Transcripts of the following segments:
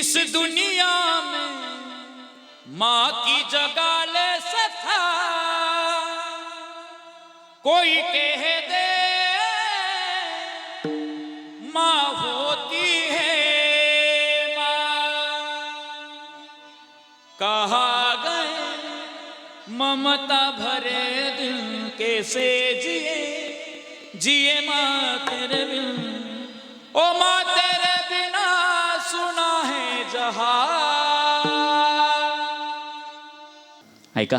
इस दुनिया में माँ की जगह ले सथा कोई कह दे माँ होती है माँ, कहा गए ममता भरे दिल कैसे जिए जिए माँ तेरे बिन, ओ माँ तेरे बिना सुना है जहां। ऐका,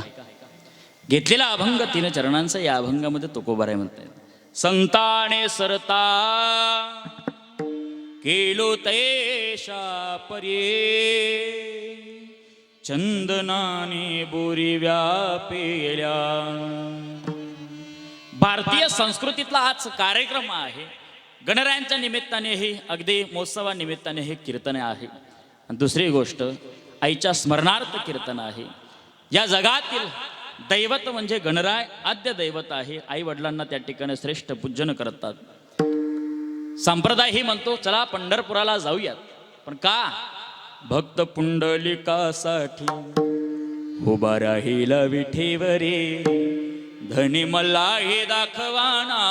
घेतलेला अभंग 3 चरणांचा या अभंगामध्ये तुकोबाराय म्हणतात. संताने सरता केलो तैशा पर्ये चंदनाने बोरी व्यापेल्या. भारतीय संस्कृतीतला आज कार्यक्रम आहे. गणरायांच्या निमित्ताने हे अगदी महोत्सवानिमित्ताने हे कीर्तन आहे. आणि दुसरी गोष्ट आईच्या स्मरणार्थ कीर्तन आहे. या जगातील दैवत म्हणजे गणराय आद्य दैवत आहे. आई वडिलांना त्या ठिकाणी श्रेष्ठ पूजन करतात. संप्रदाय ही म्हणतो चला पंढरपुराला जाऊयात, पण का? भक्त पुंडलिकासाठी उभा राहिला विठेवरे, धनी मला हे दाखवाना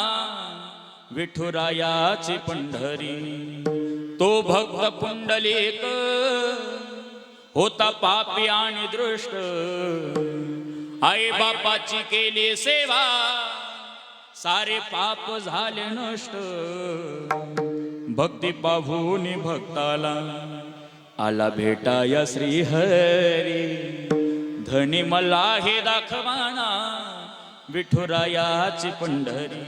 विठुरायाची पंढरी. तो भक्त पुंडलिक होता पापी आणि दृष्ट, आई बापाची केली सेवा सारे पाप झाले नष्ट. भक्ती पाहून भक्ताला आला भेटाया श्रीहरी, धनी मला हे दाखवाना विठुरायाची पंढरी.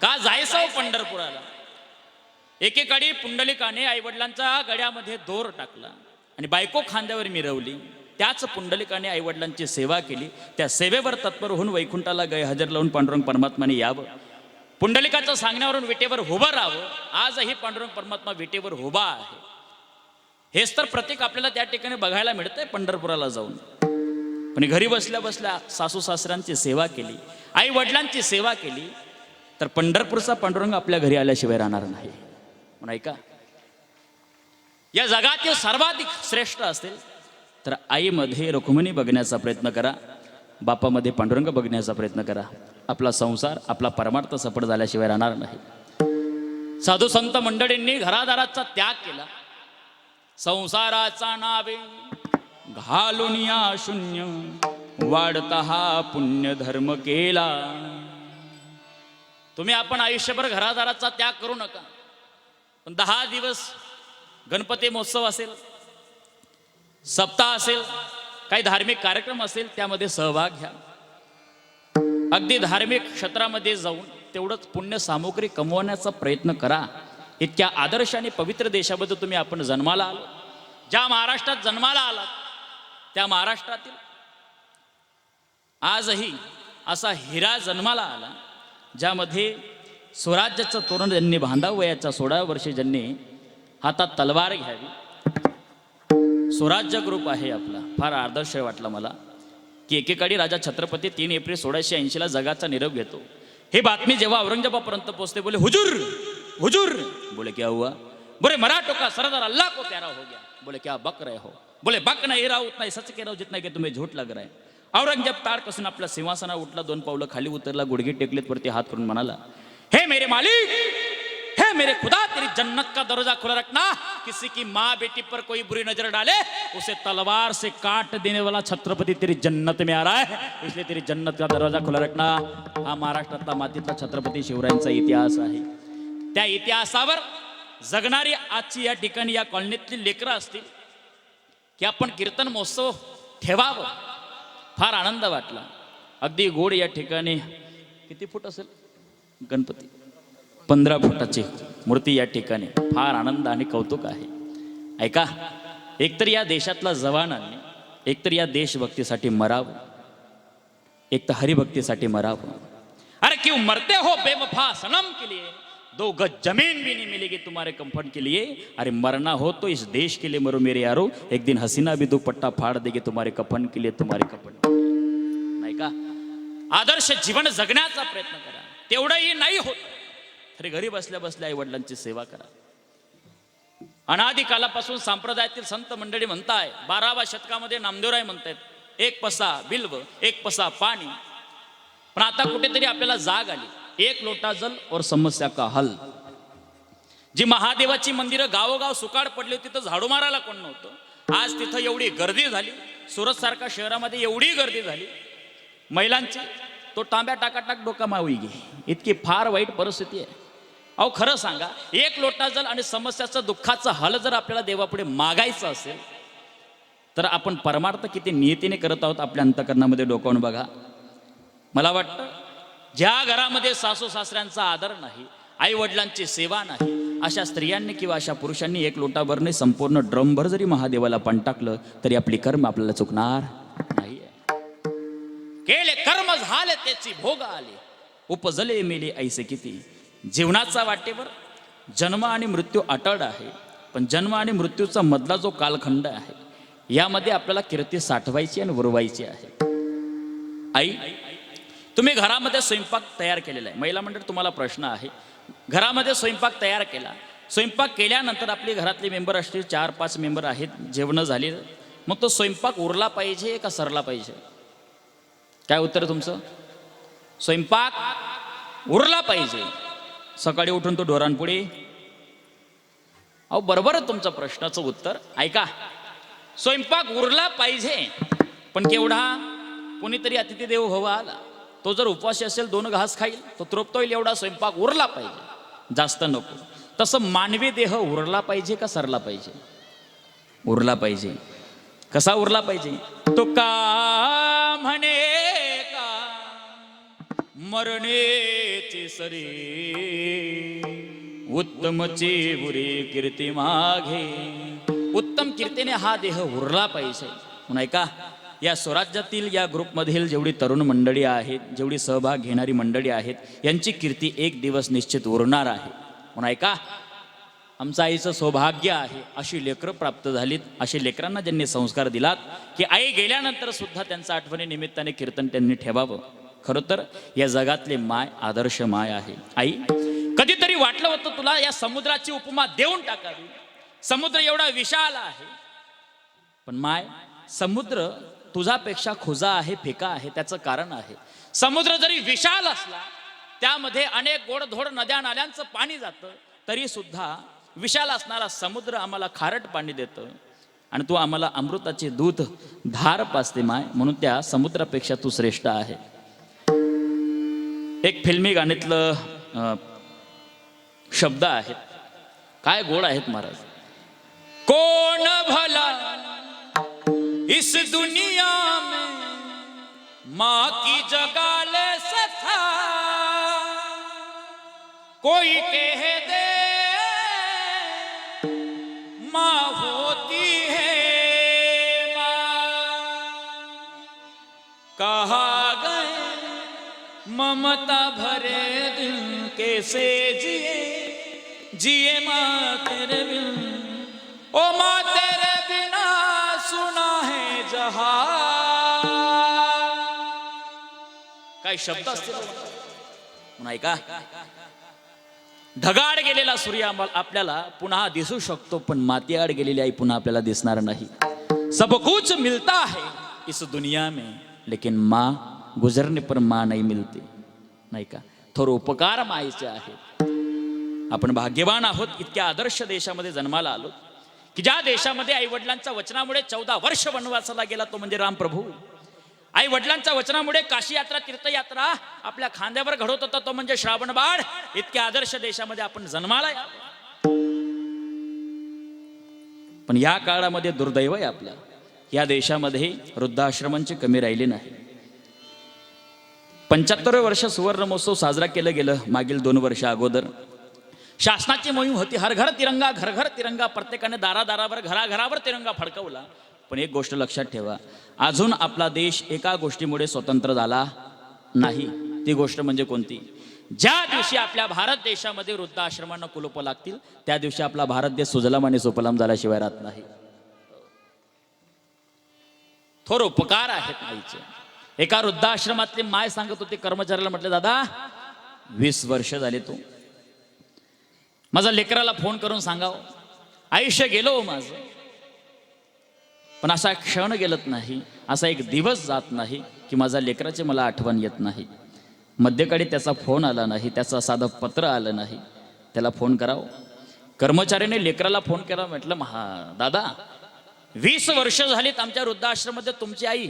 का जायचं पंढरपुराला? एकेकाळी पुंडलिकाने आईवडिलांच्या गळ्यामध्ये दोर टाकला आणि बायको खांद्यावर मिरवली. त्याच पुंडलिकाने आईवडिलांची सेवा केली. त्या सेवेवर तत्पर होऊन वैकुंठाला हजर लावून पांडुरंग परमात्माने यावं. पुंडलिकाच्या सांगण्यावरून विटेवर उभं राहावं. आजही पांडुरंग परमात्मा विटेवर उभा आहे. हेच तर प्रतीक आपल्याला त्या ठिकाणी बघायला मिळतंय पंढरपुराला जाऊन. पण घरी बसल्या बसल्या सासू सासऱ्यांची सेवा केली, आई वडिलांची सेवा केली, तर पंढरपूरचा पांडुरंग आपल्या घरी आल्याशिवाय राहणार नाही. म्हणून ऐका, या जगातील सर्वाधिक श्रेष्ठ असेल तर आईमध्ये रुक्मिणी बघण्याचा प्रयत्न करा, बापामध्ये पांडुरंग बघण्याचा प्रयत्न करा. आपला संसार आपला परमार्थ सफळ झाल्याशिवाय राहणार नाही. साधू संत मंडळींनी घरादाराचा त्याग केला. संसाराचा नावे घालून या शून्य वाढता हा पुण्य धर्म केला. तुम्ही आपण आयुष्यभर घरादाराचा त्याग करू नका, पण 10 दिवस गणपती महोत्सव असेल, सप्ताह असेल, काही धार्मिक कार्यक्रम असेल, त्यामध्ये सहभाग घ्या. अगदी धार्मिक क्षेत्रामध्ये जाऊन तेवढंच पुण्य सामुग्री कमवण्याचा प्रयत्न करा. इतक्या आदर्श आणि पवित्र देशामध्ये तुम्ही आपण जन्माला आलो. ज्या महाराष्ट्रात जन्माला आलात त्या महाराष्ट्रातील आजही असा हिरा जन्माला आला, ज्यामध्ये स्वराज्याचं तोरण ज्यांनी बांधावं, वयाच्या 16 वर्षी ज्यांनी हातात तलवार घ्यावी. स्वराज्य ग्रुप आहे आपला. फार आदर्श वाटला मला की एकेकाळी राजा छत्रपती 3 एप्रिल 1680 जगाचा निरोप घेतो. हे बातमी जेव्हा औरंगजेबापर्यंत पोहोचते, बोले हुजूर हुजूर. बोले क्या हुआ? बोले मराठों का सरदार अल्लाह को प्यारा हो गया. बोले क्या बक रहे हो? बोले बक नहीं रहा, उतना ही सच कह रहा हूं जितना कि तुम्हें झूठ लग रहा है. औरंगजेब तार कसून आपल्या सिंहासना उठला, 2 पावलं खाली उतरला, गुडघे टेकलेत वरती हात करून म्हणाला, हे मेरे मालिक, हे मेरे खुदा, तेरी जन्नत का दरवाजा खुला रखना. किसी की माँ बेटी पर कोई बुरी नजर डाले उसे तलवार से काट देने वाला छत्रपति तेरी जन्नत में आ रहा है, इसलिए तेरी जन्नत का दरवाजा खुला रखना. हा महाराष्ट्रातला मातीतला छत्रपती शिवरायांचा इतिहास आहे. त्या इतिहासावर जगणारी आजची या ठिकाणी या कॉलनीतली लेकरं असतील की आपण कीर्तन महोत्सव ठेवावं. फार आनंद वाटला. अगदी गोड या ठिकाणी किती फूट असेल गणपती? 15 फुटाची मूर्ती या ठिकाणी. फार आनंद आणि कौतुक आहे. ऐका, एकतर या देशातल्या जवानांनी एकतर या देशभक्तीसाठी मरावं, एक तर हरिभक्तीसाठी मरावं. अरे क्यों मरते हो बेवफा सनम के लिए, 2 गज जमीन भी नहीं मिलेगी तुम्हारे कंफर्ट के लिए. अरे मरना हो तो इस देश के लिए मरो मेरे यारो, एक दिन हसीना भी दुपट्टा फाड़ देगी तुम्हारे कफन के लिए, तुम्हारे कफन. नाही का? आदर्श जीवन जगण्याचा प्रयत्न करा. तेवढंही नाही होत तरी घरी बसल्या बसल्या आई वडिलांची सेवा करा. अनादिकालापासून संप्रदायातील संत मंडळी म्हणताय, 12व्या शतकामध्ये नामदेवराय म्हणतायत 1 पसा बिल्व 1 पसा पाणी. पण आता कुठेतरी आपल्याला जाग आली, 1 लोटा जल और समस्या का हल. जी महादेवाची मंदिरं गावोगाव सुकाड पडली होती, तिथं झाडू मारायला कोण नव्हतं. आज तिथं एवढी गर्दी झाली, सुरत सारख्या शहरामध्ये एवढी गर्दी झाली महिलांची, तो तांब्या टाकाटाक डोका मावी गे, इतकी फार वाईट परिस्थिती आहे. अहो खरं सांगा, 1 लोटा जल आणि समस्याचं दुःखाचं हल जर आपल्याला देवापुढे मागायचं असेल तर आपण परमार्थ किती नियतीने करत आहोत आपल्या अंतकरणामध्ये डोकावून बघा. मला वाटतं ज्या घरामध्ये सासू सासऱ्यांचा आदर नाही, आई वडिलांची सेवा नाही, अशा स्त्रियांनी किंवा अशा पुरुषांनी 1 लोटाभरने संपूर्ण ड्रमभर जरी महादेवाला पाणी टाकलं तरी आपली कर्म आपल्याला चुकणार नाही. केले कर्म झाले त्याची भोग आले, उपजले मेले ऐसे किती. जीवनाचा वाटेवर जन्म आणि मृत्यू अटळ आहे, पण जन्म आणि मृत्यूचा मधला जो कालखंड आहे यामध्ये आपल्याला कीर्ती साठवायची आणि उरवायची आहे. आई, तुम्ही घरामध्ये स्वयंपाक तयार केलेला आहे. महिला मंडळ, तुम्हाला प्रश्न आहे, घरामध्ये स्वयंपाक तयार केला, स्वयंपाक केल्यानंतर आपली घरातले मेंबर असतील 4-5 मेंबर आहेत, जेवणं झाली, मग तो स्वयंपाक उरला पाहिजे का सरला पाहिजे? काय उत्तर तुमचं? स्वयंपाक उरला पाहिजे. सकाळी उठून तो ढोरांपुढे. अहो बरोबर तुमचं प्रश्नाचं उत्तर. ऐका, स्वयंपाक उरला पाहिजे, पण केवढा? कोणीतरी अतिथी देव हवा आला, तो जर उपवासी असेल 2 घास खाईल, तो तृप्त होईल एवढा स्वयंपाक उरला पाहिजे, जास्त नको. तसं मानवी देह उरला पाहिजे का सरला पाहिजे? उरला पाहिजे. कसा उरला पाहिजे? तो का म्हणे का मरणेची सरी, उत्तमची बुरी कीर्ती मागे. उत्तम कीर्तीने हा देह उरला पाहिजे. म्हणून ऐका, या स्वराज्यातील या ग्रुपमधील जेवढी तरुण मंडळी आहेत, जेवढी सहभाग घेणारी मंडळी आहेत, यांची कीर्ती एक दिवस निश्चित उरणार आहे. म्हणून ऐका, आमचं आईचं सौभाग्य आहे, अशी लेकरं प्राप्त झालीत. अशी लेकरांना ज्यांनी संस्कार दिलात की आई गेल्यानंतर सुद्धा त्यांचं आठवणी निमित्ताने कीर्तन त्यांनी ठेवावं. खरं तर या जगातले माय आदर्श माय आहे. आई, कधीतरी वाटलं होतं तुला या समुद्राची उपमा देऊन टाकावी. समुद्र एवढा विशाल आहे, पण माय, समुद्र तुझ्यापेक्षा खुजा आहे, फिका आहे. त्याचं कारण आहे, समुद्र जरी विशाल असला, त्यामध्ये अनेक गोडधोड नद्या नाल्यांचं पाणी जातं, तरी सुद्धा विशाल असणारा समुद्र आम्हाला खारट पाणी देतं आणि तू आम्हाला अमृताची दूध धार पाजते माय. म्हणून त्या समुद्रापेक्षा तू श्रेष्ठ आहे. एक फिल्मी गाण्यातलं शब्द आहेत, काय गोड आहेत महाराज. कोण भला इस दुनिया में माँ की जगाले सथा, कोई कह दे माँ होती है माँ, कहा गए ममता भरे दिल कैसे जिए, जिए माँ तेरे बिन, ओ माँ तेरे बिना सुना है जहां. काय शब्द असतील म्हणून ऐका, ढगाड गेलेला सूर्य आपल्याला पुन्हा दिसू शकतो, पण मातीआड गेलेली आई पुन्हा आपल्याला दिसणार नाही. सब कुछ मिलता है इस दुनिया में, लेकिन माँ गुजरने पर माँ नहीं मिलती. नाही का? थोर उपकार मायचे आहेत. आपण भाग्यवान आहोत, इतक्या आदर्श देशामध्ये जन्माला आलो की ज्या देशामध्ये आई वडिलांच्या वचनामुळे 14 वर्ष वनवासाला गेला, तो म्हणजे राम प्रभू. आई वडिलांच्या वचनामुळे काशी यात्रा, तीर्थयात्रा आपल्या खांद्यावर घडवत होता, तो म्हणजे श्रावण बाळ. इतक्या आदर्श देशामध्ये आपण जन्माला आलो. पण या काळामध्ये दुर्दैव आहे आपल्या, या देशामध्ये वृद्धाश्रमांची कमी राहिली नाही. 75 वर्ष सुवर्ण महोत्सव साजरा केलं गेलं मागील 2 वर्ष अगोदर. शासनाची मोहीम होती, हर घर तिरंगा, घर घर तिरंगा. प्रत्येकाने दारादारावर, घराघरावर तिरंगा फडकवला. पण एक गोष्ट लक्षात ठेवा, अजून आपला देश एका गोष्टीमुळे स्वतंत्र झाला नाही. ती गोष्ट म्हणजे कोणती? ज्या दिवशी आपल्या भारत देशामध्ये वृद्धाश्रमांना कुलूप लागतील, त्या दिवशी आपला भारत देश सुजलाम आणि सुफलाम झाल्याशिवाय राहत नाही. थोर उपकार आहेत आईचे. एका वृद्धाश्रमातली माय सांगत होती कर्मचाऱ्याला, म्हटलं दादा 20 वर्ष झाले तू माझा लेकराला फोन करून सांगाव आयुष्य गेलो माझं, पण असा क्षण गेलत नाही, असा एक दिवस जात नाही की माझ्या लेकराची मला आठवण येत नाही. मध्यकाळी त्याचा फोन आला नाही, त्याचं साधं पत्र आलं नाही. त्याला फोन करावं. कर्मचाऱ्याने लेकराला फोन केला. म्हटलं, दादा 20 वर्ष झालीत आमच्या वृद्धाश्रममध्ये तुमची आई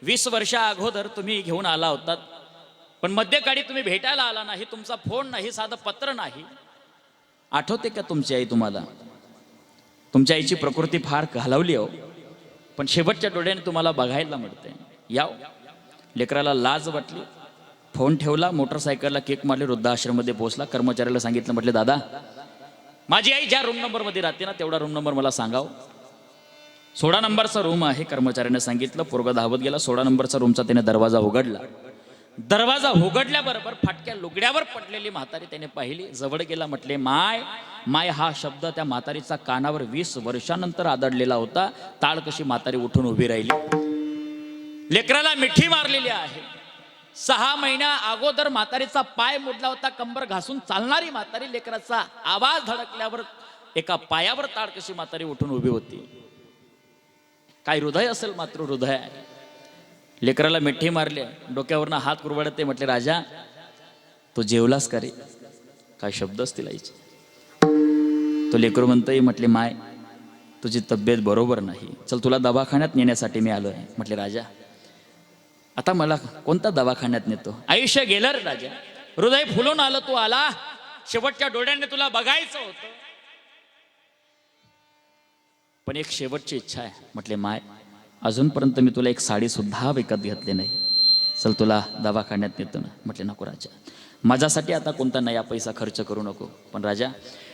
20 वर्षा अगोदर तुम्ही घेऊन आला होतात, पण मध्यकाळी तुम्ही भेटायला आला नाही, तुमचा फोन नाही, साधं पत्र नाही. आठवते का तुमची आई तुम्हाला? तुमच्या आईची प्रकृती फार घालवली हो, पण शेवटच्या डोळ्याने तुम्हाला बघायला मिळते. याव. लेकराला लाज वाटली. फोन ठेवला, मोटरसायकलला केक मारले, वृद्धाश्रममध्ये पोहोचला. कर्मचाऱ्याला सांगितलं, म्हटले, दादा माझी आई ज्या रूम नंबरमध्ये राहते ना तेवढा रूम नंबर मला सांगाव. 16 नंबरचा रूम आहे. कर्मचाऱ्याने सांगितलं. पोरगा धावत गेला. 16 नंबरचा रूमचा त्याने दरवाजा उघडला. दरवाजा उघडल्याबरोबर फाटक्या लुगड्यावर पडलेली म्हातारी त्याने पाहिली. जवळ गेला. म्हटले, माय माय हा शब्द त्या म्हातारीचा कानावर 20 वर्षानंतर आदळलेला होता. ताळ कशी म्हातारी उठून उभी राहिली. लेकराला मिठी मारलेली आहे. 6 महिन्या अगोदर म्हातारीचा पाय मोडला होता. कंबर घासून चालणारी म्हातारी, लेकराचा आवाज धडकल्यावर एका पायावर ताळ कशी म्हातारी उठून उभी होती. काय हृदय असेल, मात्र हृदय आहे. लेकराला मिठी मारली, डोक्यावरनं हात कुरवडते. म्हटले, राजा तो जेवलास का रे? काय शब्द असतील आईचे. तो लेकरू म्हणतोय, म्हटले, माय तुझी तब्येत बरोबर नाही, चल तुला दवाखान्यात नेण्यासाठी मी आलो आहे. म्हटले, राजा आता मला कोणता दवाखान्यात नेतो? आयुष्य गेलं रे राजा, हृदय फुलून आलं, तू आला, शेवटच्या डोळ्याने तुला बघायचं होतं, पण एक शेवटची इच्छा आहे. म्हटले, माय अजूनपर्यंत मी तुला एक साडी सुद्धा विकत घेतली नाही, चल तुला दवाखान्यात नेतो ना. म्हटले, नको राजा, माझ्यासाठी आता कोणता नया पैसा खर्च करू नको, पण राजा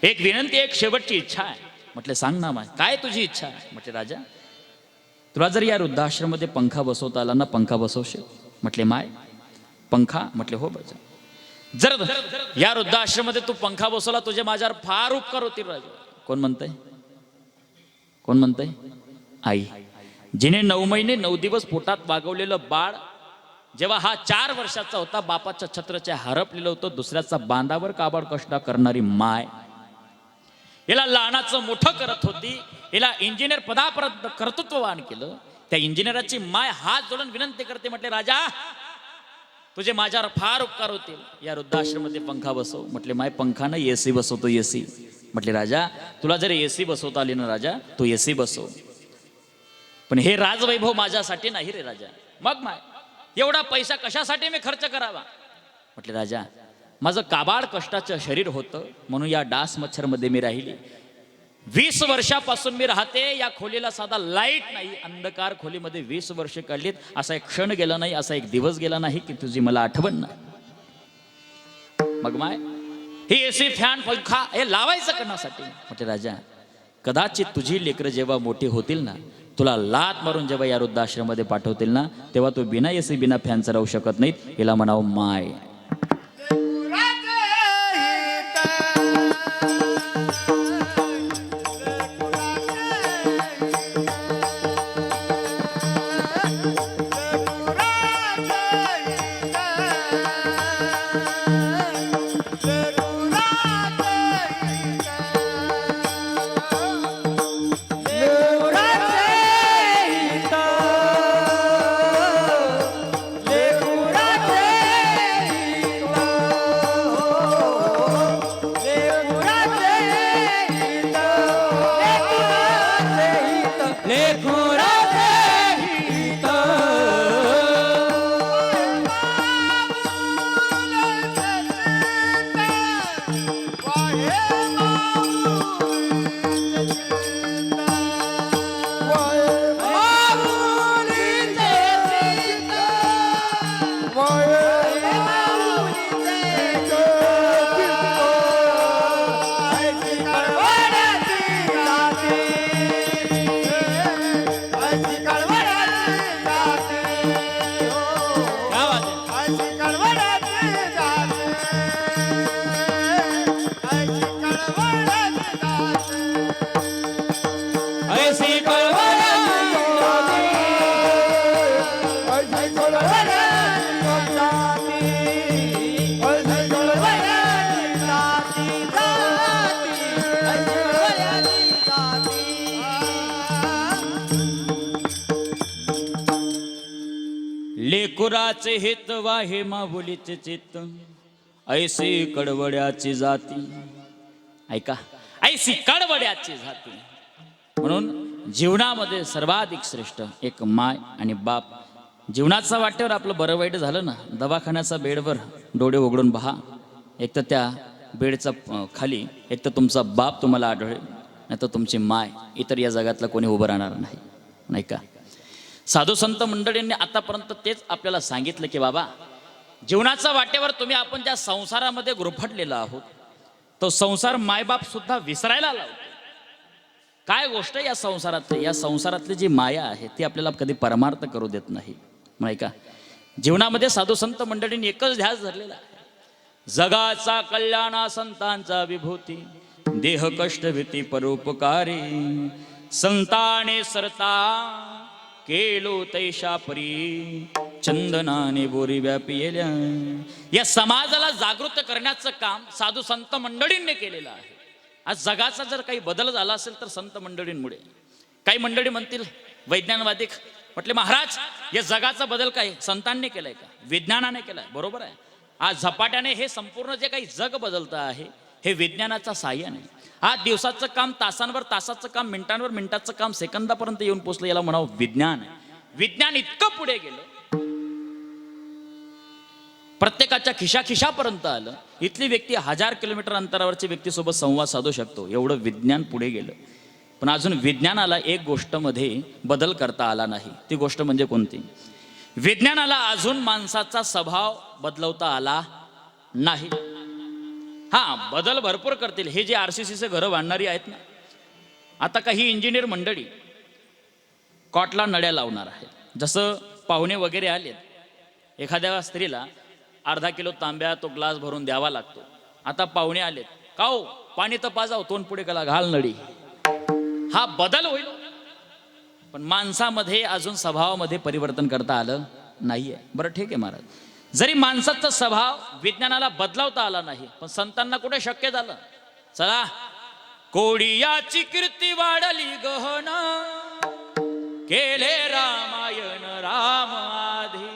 एक विनंती, एक शेवटची इच्छा आहे. म्हटले, सांग ना माय, काय तुझी इच्छा आहे? म्हटले, राजा तुला जर या वृद्धाश्रममध्ये पंखा बसवता आला ना, पंखा बसवशील? म्हटले, माय पंखा? म्हटले, हो राजा, जर या वृद्धाश्रममध्ये तू पंखा बसवला तुझे माझ्यावर फार उपकार होतील राजा. कोण म्हणतंय? कोण म्हणतंय? आई, जिने 9 महिने 9 दिवस पोटात वागवलेलं बाळ, जेव्हा हा 4 वर्षाचा होता, बापाच्या छत्रच्या हरपलेलं होतं, दुसऱ्याचा बांधावर काबाड कष्ट करणारी माय, याला लहानाचं मोठं करत होती, याला इंजिनियर पदापर्यंत कर्तृत्ववान केलं. त्या इंजिनियराची माय हात जोडून विनंती करते. म्हटले, राजा तुझे माझ्यावर फार उपकार होतील, या वृद्धाश्रममध्ये पंखा बसव. म्हटले, माय पंखा नाही, एसी बसवतो, एसी. म्हटले, राजा तुला जर एसी बसवता आली ना राजा, तू एसी बसव, पण हे राजवैभव माझ्यासाठी नाही रे राजा. मग माय एवढा पैसा कशासाठी मी खर्च करावा? म्हटले, राजा माझं काबाड कष्टाचं शरीर होतं, म्हणून या डास मच्छरमध्ये मी राहिली. 20 वर्षापासून मी राहते या खोलीला, साधा लाईट नाही, अंधकार खोलीमध्ये 20 वर्ष काढलीत. असा एक क्षण गेला नाही, असा एक दिवस गेला नाही की तुझी मला आठवण नाही. मग माय ही एसी फॅन पंखा हे लावायचं करण्यासाठी? म्हटले, राजा कदाचित तुझी लेकरं जेव्हा मोठी होतील ना, तुला लात मारून जेव्हा या वृद्धाश्रममध्ये पाठवतील ना, तेव्हा तू बिना एसी बिना फॅनचं राहू शकत नाहीत. हिला म्हणावं माय. जीवाचे हेत वाहे माऊलीचे चेत, ऐसे कडवड्याची जाती. ऐका, ऐसी कडवड्याची जाती. म्हणून जीवनामध्ये सर्वाधिक श्रेष्ठ एक माय आणि बाप. जीवनाचा वाटेवर आपलं बरं वाईट झालं ना, दवाखान्याचा बेडवर डोळे उघडून पहा. एक तर त्या बेडचा खाली एक तर तुमचा बाप तुम्हाला आढळेल, नाही तर तुमची माय. इतर या जगातला कोणी उभं राहणार नाही, नाही का. साधू संत मंडळींनी आतापर्यंत तेच आपल्याला सांगितलं की बाबा, जीवनाच्या वाटेवर तुम्ही आपण ज्या संसारामध्ये गुरफटलेलो आहोत, तो संसार मायबाप सुद्धा विसरायला लावतो. काय गोष्ट या संसारातली, या संसारातली जी माया आहे ती आपल्याला कधी परमार्थ करू देत नाही, नाही का. जीवनामध्ये साधू संत मंडळींनी एकच ध्यास धरलेला आहे, जगाचा कल्याणा संतांचा विभूती, देह कष्ट भीती परोपकारी, संताने सरता केलो तैशा परी, चंदनाने बोरी व्यापिल्या. या समाजाला जागृत करण्याचं काम साधू संत मंडळींनी केलेलं आहे. आज जगाचा जर काही बदल झाला असेल तर संत मंडळींमुळे. काही मंडळी म्हणतील वैज्ञानिक, म्हटले महाराज या जगाचा बदल काय संतांनी केलाय का, विज्ञानाने केलाय. बरोबर आहे. आज झपाट्याने हे संपूर्ण जे काही जग बदलतं आहे हे विज्ञानाचा साहाय्याने. आज दिवसाचं काम तासांवर, तासाचं काम मिनिटांवर, मिनिटाचं काम सेकंदापर्यंत येऊन पोचलं. याला म्हणावं विज्ञान. विज्ञान इतकं पुढे गेलं, प्रत्येकाच्या खिशापर्यंत आलं. इथली व्यक्ती 1000 किलोमीटर अंतरावरची व्यक्तीसोबत संवाद साधू शकतो, एवढं विज्ञान पुढे गेलं. पण अजून विज्ञानाला एक गोष्टमध्ये बदल करता आला नाही. ती गोष्ट म्हणजे कोणती? विज्ञानाला अजून माणसाचा स्वभाव बदलवता आला नाही. हा, बदल भरपूर करतील हे जे RCCचे घरं बांधणारी आहेत ना. आता काही इंजिनियर मंडळी कॉटला नड्या लावणार आहेत. जसं पाहुणे वगैरे आलेत, एखाद्या स्त्रीला अर्धा किलो तांब्या तो ग्लास भरून द्यावा लागतो. आता पाहुणे आलेत, काओ पाणी तर पाजाव, तोंड पुढे कला घाल नडी. हा बदल होईल, पण माणसामध्ये अजून स्वभावामध्ये परिवर्तन करता आलं नाहीये. बरं ठीक आहे महाराज, जरी माणसाचा स्वभाव विज्ञानाला बदलावता आला नाही, पण संतांना कुठे शक्य झालं. चला, कोडियाची कीर्ती वाढली गहन, केले रामायण राम आधी.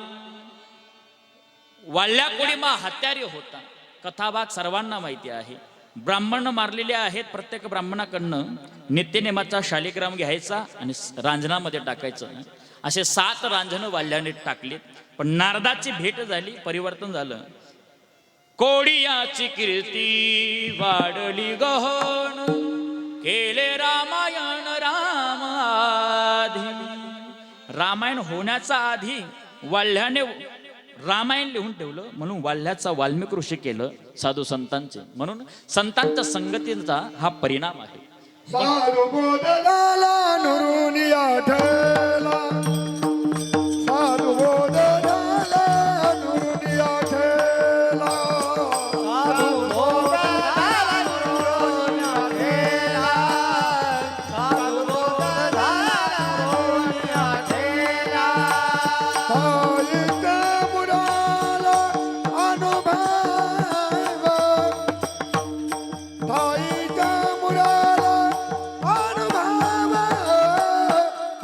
वाल्या कोळीमा हत्यारे होता, कथाभाग सर्वांना माहिती आहे. ब्राह्मण मारलेले आहेत. प्रत्येक ब्राह्मणाकडनं नित्यनेमाचा शालिग्राम घ्यायचा आणि रांजणामध्ये टाकायचं. असे 7 रांजण वाल्याने टाकलेत. पण नारदाची भेट झाली, परिवर्तन झालं. कोडियाची कीर्ती वाढली गहन, केले रामायण राम आधी. रामायण होण्याचा आधी वाल्याने रामायण लिहून ठेवलं, म्हणून वाल्याचा वाल्मिक ऋषी केलं साधू संतांचे. म्हणून संतांच्या संगतीचा हा परिणाम आहे. साधू बोधला नुरुनिया ठेला, साधू बोधला नुरुनिया ठेला, साधू बोधला नुरुनिया ठेला, साधू बोधला नुरुनिया ठेला. साहित्य मुराला अनुभव, साहित्य मुराला अनुभव.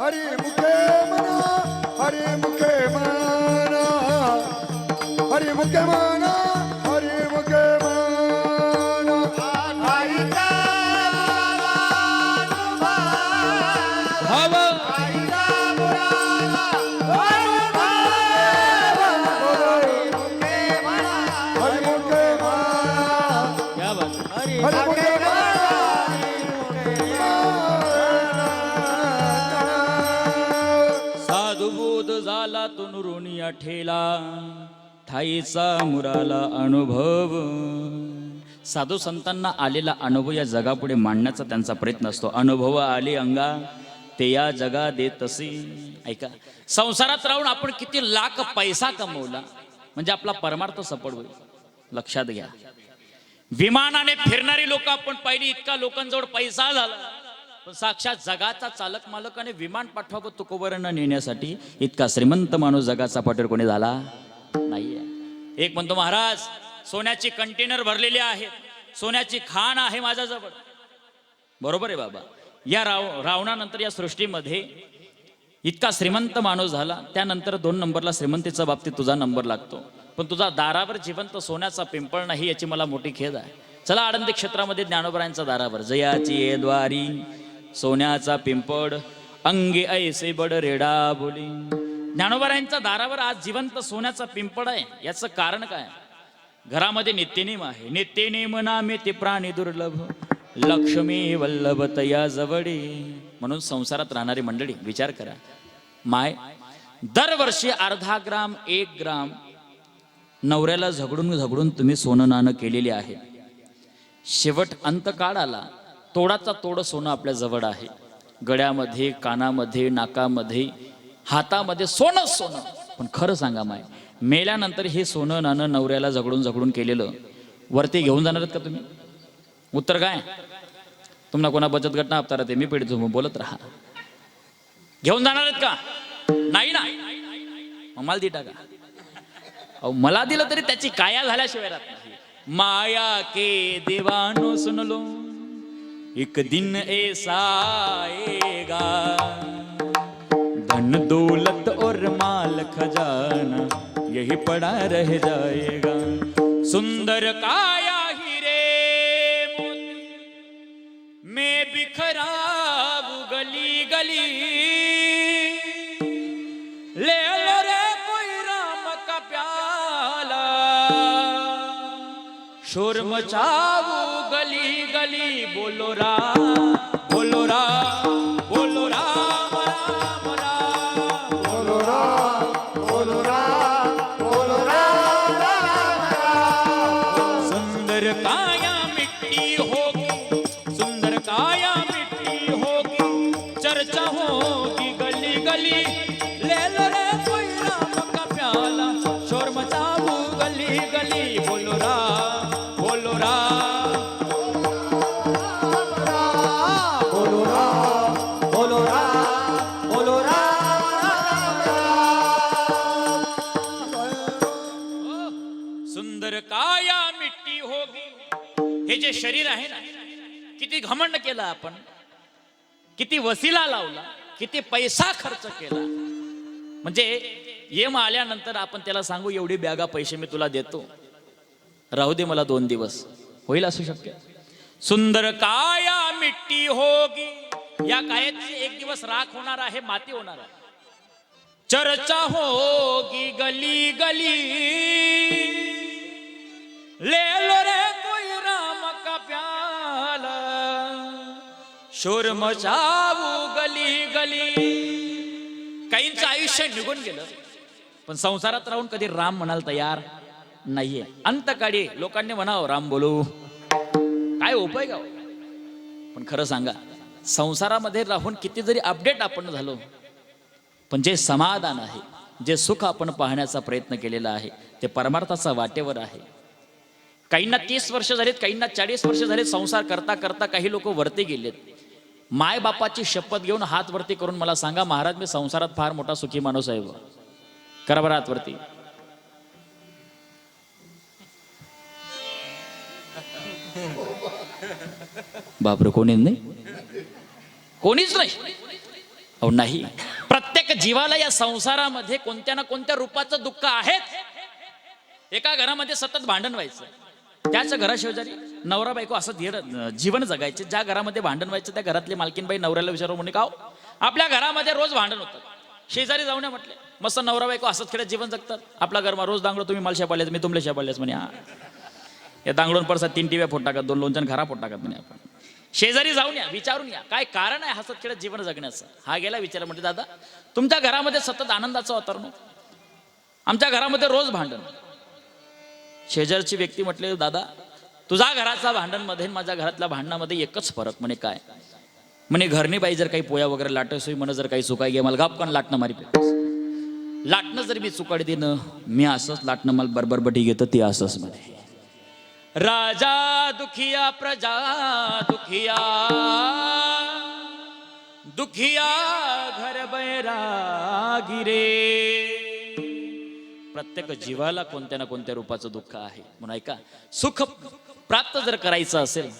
हरि मुखे मना, हरि मुखे मना, हरि मुखे मना, हरि मुखे मना. साहित्य मुराला अनुभव, साहित्य मुराला अनुभव. हरि मुखे मना, हरि मुखे मना, क्या बात आहे. हरि मुखे मना. साधू बोध झाला तो नुरुनिया ठेला, ठाईचा मुराला अनुभव. साधू संतांना आलेला अनुभव या जगापुढे मांडण्याचा त्यांचा प्रयत्न असतो. अनुभव आले अंगा ते या जगा देतसी. ऐका, संसारात राहून आपण किती लाख पैसा कमवला म्हणजे आपला परमार्थ सफळ होईल. लक्षात घ्या, विमानाने फिरणारी लोक आपण पाहिली, इतका लोकांजवळ पैसा झाला, पण साक्षात जगाचा चालक मालकाने विमान पाठवावं तुकोबरांना नेण्यासाठी इतका श्रीमंत माणूस जगाचा पाठीवर कोणी झाला नाहीये. एक म्हणतो महाराज सोन्याची कंटेनर भरलेली आहेत, सोन्याची खाण आहे माझ्याजवळ. बरोबर आहे बाबा. या रावणानंतर या सृष्टीमध्ये इतका श्रीमंत माणूस झाला, त्यानंतर 2 नंबरला श्रीमंतीच्या बाबतीत तुझा नंबर लागतो, पण तुझा दारावर जिवंत सोन्याचा पिंपळ नाही, याची मला मोठी खेद आहे. चला आळंदी क्षेत्रामध्ये ज्ञानोबरायांच्या दारावर जयाची ये द्वारी सोन्याचा पिंपळ अंगे ऐसे बड रेडा बोली. ज्ञानोबरायांच्या दारावर आज जिवंत सोन्याचा पिंपळ आहे. याचं कारण काय? घरामध्ये नित्यनेम आहे. नित्यनेम नामे ते प्राणी दुर्लभ लक्ष्मी वल्लभ तया जवळी. म्हणून संसारात राहणारी मंडळी विचार करा. माय दरवर्षी अर्धा ग्राम 1 ग्राम नवऱ्याला झगडून झगडून तुम्ही सोनं नाणं केलेले आहे. शेवट अंतकाळ आला, तोडाचा तोड सोनं आपल्या जवळ आहे. गळ्यामध्ये, कानामध्ये, नाकामध्ये, हातामध्ये सोनं सोनं. पण खरं सांगा माय, मेल्यानंतर हे सोनं नाणं नवऱ्याला झगडून झगडून केलेलं वरती घेऊन जाणार आहेत का तुम्ही? उत्तर काय? तुम्हाला कोणा बचत गट ना हप्ता राहते, मी पीडित बोलत राहा. घेऊन जाणार आहेत का? नाही ना. मग मला दी टाका. अहो मला दिलं तरी त्याची काया झाल्याशिवाय राहत नाही. माया के दीवानो सुन लो एक दिन ऐसा आएगा धन दौलत और माल खजाना यही पड़ा रह जाएगा. सुंदर काया हीरे मोती मैं बिखराऊ गली गली ले लो रे कोई राम का प्याला शोर मचाऊ गली गली बोलो राम बोलो राम बोलो राम राम राम बोलो राम बोलो राम बोलो राम राम राम. सुंदर काया मिट्टी होगी सुंदर काया मिट्टी होगी चर्चा होगी गली गली ले लो रे कोई राम का प्याला शोर मचाऊ गली गली बोलो राम बोलो राम बोलो राम बोलो राम बोलो राम राम. सुंदर काया मिट्टी होगी. हे जे शरीर आहे ना, किती घमंड केला आपण, किती वसिला लावला, किती पैसा खर्च केला. म्हणजे येम आल्यानंतर आपण त्याला सांगू एवढी बॅगा पैसे मी तुला देतो, राहू दे मला 2 दिवस. होईल असू शक्य? सुंदर काया मिट्टी होगी. या कायाची एक दिवस राख होणार आहे, माती होणार आहे. चर्चा होगी गली गली ले लो रे कोई राम का प्याला शोर मचाऊ गली गली. काहींचं आयुष्य निघून गेलं, पण संसारात राहून कधी राम म्हणाल तयार नाहीये. अंतकाळी लोकांनी म्हणावं राम बोलू, काय उपाय गाव. पण खरं सांगा, संसारामध्ये राहून किती जरी अपडेट आपण झालो, पण जे समाधान आहे, जे सुख आपण पाहण्याचा प्रयत्न केलेला आहे, ते परमार्थाचा वाटेवर आहे. काहींना 30 वर्ष झालीत, काहींना 40 वर्ष झालीत. संसार करता करता काही लोक वरती गेलेत. माय बापाची शपथ घेऊन हात वरती करून मला सांगा, महाराज मी संसारात फार मोठा सुखी माणूस आहे. करा बरं हात वरती. बापरे, कोणीच नाही, कोणीच नाही. अहो नाही, प्रत्येक जीवाला या संसारामध्ये कोणत्या ना कोणत्या रूपाचं दुःख आहेच. एका घरामध्ये सतत भांडण व्हायचं, त्याच घराशेजारी नवरा बायको असं जीवन जगायचे. ज्या घरामध्ये भांडण व्हायचं त्या घरातली मालकीनबाई नवऱ्याला विचारू म्हणे, का आपल्या घरामध्ये रोज भांडण होतं, शेजारी जाऊन म्हटले मस्त नवरा बायको असंच खेळत जीवन जगतात. आपल्या घरमा रोज दांगडो, तुम्ही मला शेपाळल्यास मी तुमल्या शेपाळल्यास म्हणे. हा या दांगडून परसात 3 टिव्या फोट टाकत, 2 लोणच्यान घरा फोट टाकत म्हणे. आपण शेजारी जाऊन या, विचारून या काय कारण आहे हसत खेळत जीवन जगण्याचं. हा गेला विचार, म्हणजे दादा तुमच्या घरामध्ये सतत आनंदाचं वातावरण, आमच्या घरामध्ये रोज भांडण. शेजारची व्यक्ती म्हटले, दादा तुझ्या घराचा भांडणमध्ये माझ्या घरातल्या भांडणामध्ये एकच फरक. म्हणे काय? म्हणे घरनी बाई जर काही पोया वगैरे लाटसोय म्हणे, जर काही चुकाय गे मला गापकन लाटणं मारी लाटणं जर मी चुकाड देणं, मी असंच लाटणं मला बरोबर बटी घेतं ते असंच म्हणे. राजा दुखिया प्रजा दुखिया दुखिया घर बैरागी रे. प्रत्येक जीवाला कोणत्या ना कोणत्या रूपाचं दुःख आहे. म्हणून ऐका, सुख प्राप्त जर करायचं असेल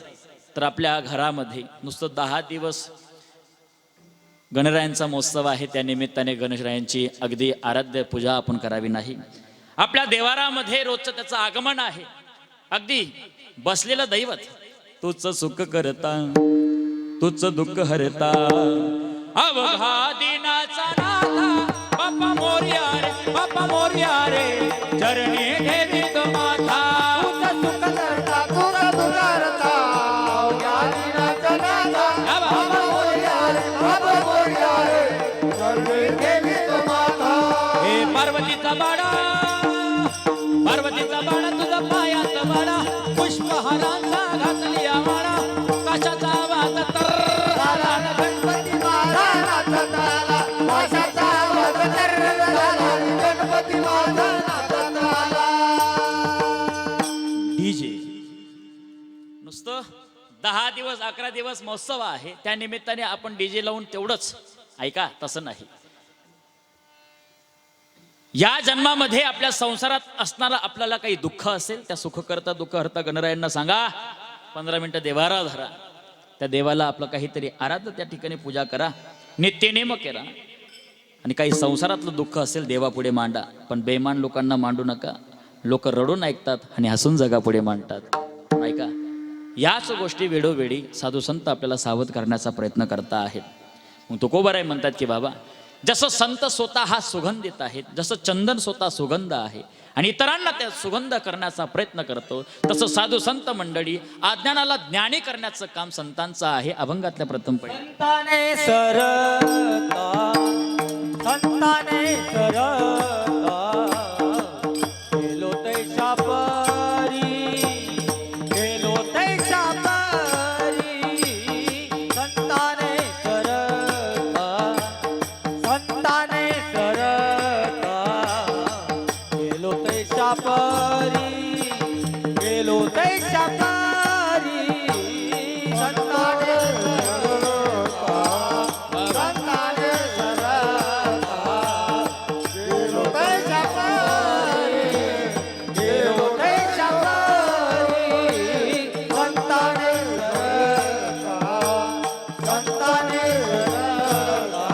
तर आपल्या घरामध्ये नुसतं 10 दिवस गणरायांचा महोत्सव आहे, त्या निमित्ताने गणरायांची अगदी आराध्य पूजा आपण करावी नाही. आपल्या देवारामध्ये रोजचं त्याचं आगमन आहे. अगदी बसलेलं दैवत, तूच सुख करता तूच दुःख हरता, अवघा दिनाचा नाथा बाप्पा मोरया रे, बाप्पा मोरया रे, चरणी ठेवी तो माथा. तुझं सुख करता तुझं दुकारता अवघ्या दिनाचा नाथा बाबा मोरया रे, बाबा मोरया रे, चरणी ठेवी तो माथा. हे पार्वतीचा बाळा, पार्वतीचा बाळा, तुझा पायात बाळा, पुष्पहारांचा घातली आवाळा, कशाचा आवाज तर झाला न गणपती माझा नाचत आला, वासाचा आवाज तर झाला न गणपती माझा नाचत आला. डीजे नुसतं 10 दिवस 11 दिवस महोत्सव आहे, त्या निमित्ताने आपण डीजे लावून तेवढंच ऐका, तसं नाही. या जन्मामध्ये आपल्या संसारात असणारा आपल्याला काही दुःख असेल, त्या सुख करता दुःख हरता गणरायांना सांगा, 15 मिनिटं देवारा धरा, त्या देवाला आपलं काहीतरी आराध्य त्या ठिकाणी पूजा करा, नित्यनेम करा. आणि काही संसारातलं दुःख असेल देवापुढे मांडा, पण बेमान लोकांना मांडू नका. लोक रडून ऐकतात आणि हसून जगापुढे मांडतात. ऐका, याच गोष्टी वेळोवेळी साधू संत आपल्याला सावध करण्याचा प्रयत्न करता आहेत. मग तुकोबाराय म्हणतात की बाबा, जसं संत स्वतः हा सुगंधित आहेत, जसं चंदन स्वतः सुगंध आहे आणि इतरांना त्या सुगंध करण्याचा प्रयत्न करतो, तसं साधू संत मंडळी अज्ञानाला ज्ञानी करण्याचं काम संतांचं आहे. अभंगातल्या प्रथम पै संताने सरता, संताने सरता, गेलो तैसा परी, गेलो तैसा परी. संताने सरता, संताने सरता, गेलो तैसा परी, गेलो तैसा परी. संताने संताने सरता, गेलो तैसा परी, गेलो तैसा परी. संताने सरता, संताने सरता,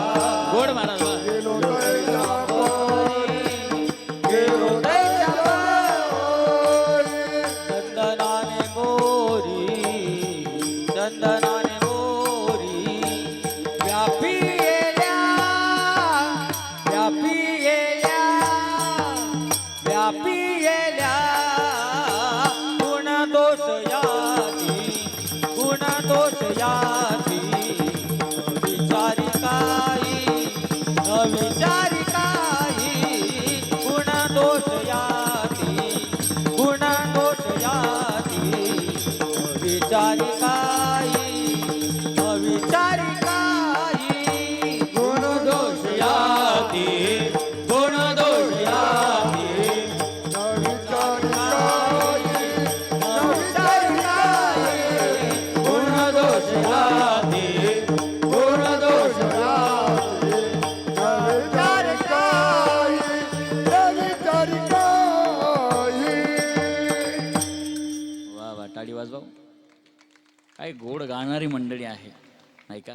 गोड महाराज वा. गेलो तैसा परी, गेलो तैसा परी. चंदनाने मोरी, चंदनाने मोरी, व्यापी येल्या, व्यापी येल्या, व्यापी येल्या. गुण दोष याती, गुण दोष याती, विचारी काही, न विचारी काही. गुण दोष याती, गुण दोष याती, विचारी काही, विचारी काही. गुण दोष याती, गुण दोष याती, विचारी काही, विचारी काही. गुण दोष याती, गुण दोष याती, विचारी काही, विचारी काही. वा वा, टाळी वाजवा. काय गोड गाणारी मंडळी आहे, नाही का?